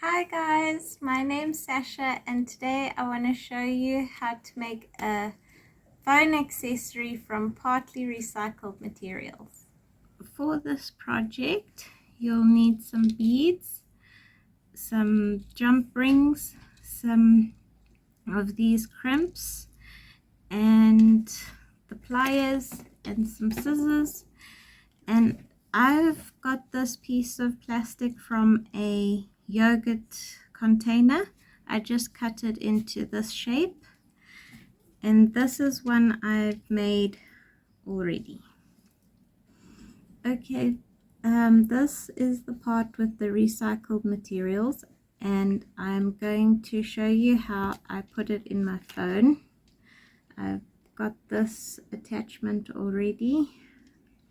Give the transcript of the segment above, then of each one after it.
Hi guys, my name's Sasha and today I want to show you how to make a phone accessory from partly recycled materials. For this project you'll need some beads, some jump rings, some of these crimps and the pliers and some scissors. And I've got this piece of plastic from a yogurt container. I just cut it into this shape, and this is one I've made already. Okay, this is the part with the recycled materials, and I'm going to show you how I put it in my phone. I've got this attachment already,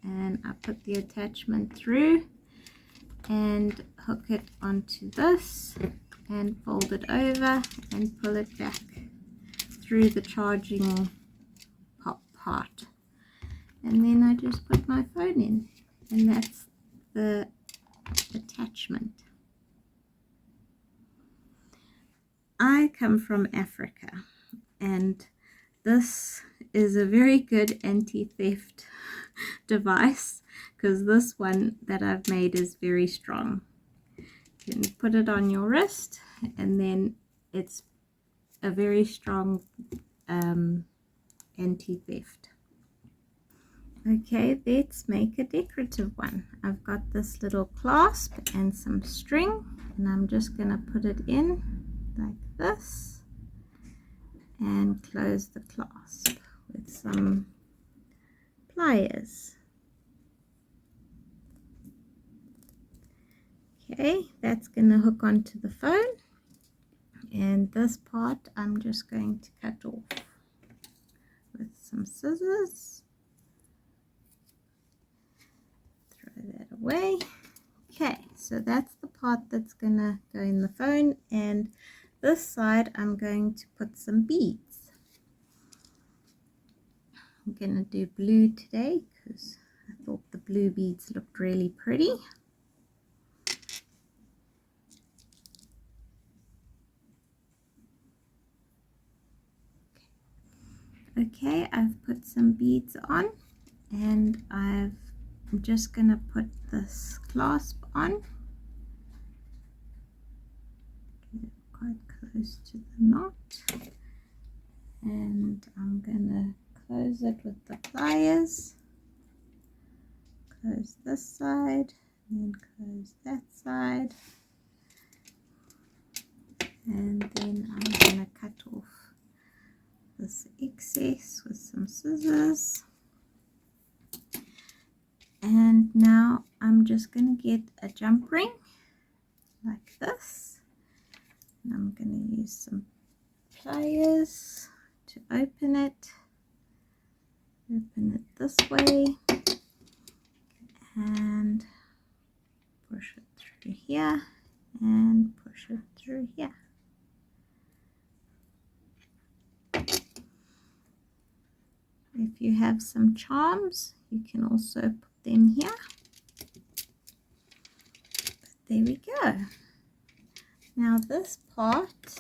and I put the attachment through and hook it onto this and fold it over and pull it back through the charging part, and then I just put my phone in, and that's the attachment. I come from Africa, and this is a very good anti-theft device because this one that I've made is very strong. You can put it on your wrist, and then it's a very strong anti-theft. Okay, let's make a decorative one. I've got this little clasp and some string, and I'm just going to put it in like this and close the clasp with some pliers. Okay, that's going to hook onto the phone, and this part I'm just going to cut off with some scissors. Throw that away. Okay, so that's the part that's going to go in the phone, and this side I'm going to put some beads. I'm going to do blue today because I thought the blue beads looked really pretty. Okay, I've put some beads on, and I'm just going to put this clasp on. Get it quite close to the knot, and I'm going to close it with the pliers. Close this side, and then close that side, and then I'm going to cut off this excess with some scissors. And now I'm just going to get a jump ring like this, and I'm going to use some pliers to open it this way and push it through here and push it through here. If you have some charms, you can also put them here. But there we go. Now this part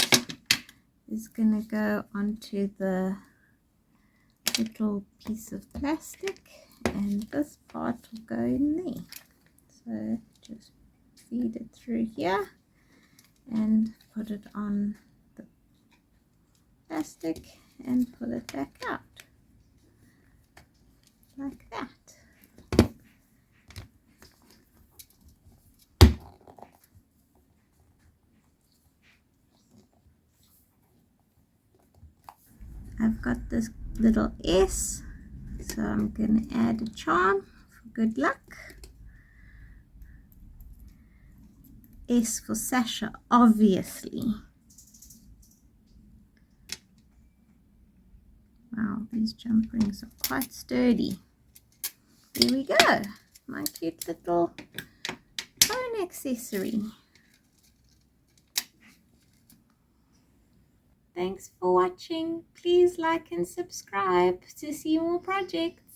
is going to go onto the little piece of plastic, and this part will go in there. So just feed it through here and put it on the plastic and pull it back out like that. I've got this little S, so I'm going to add a charm for good luck. S for Sasha, obviously. Wow, these jump rings are quite sturdy. There we go, my cute little phone accessory. Thanks for watching. Please like and subscribe to see more projects.